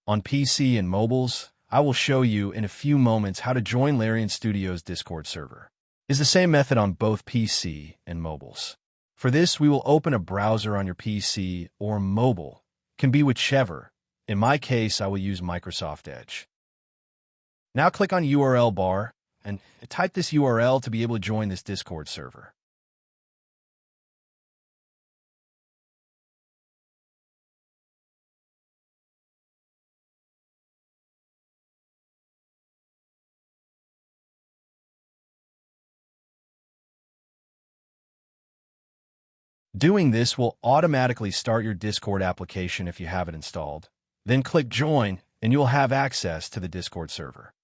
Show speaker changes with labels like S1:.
S1: On PC and mobiles, I will show you in a few moments how to join Larian Studio's Discord server. It's the same method on both PC and mobiles. For this, we will open a browser on your PC or mobile. Can be whichever. In my case, I will use Microsoft Edge. Now click on URL bar and type this URL to be able to join this Discord server. Doing this will automatically start your Discord application if you have it installed. Then click Join, and you'll have access to the Discord server.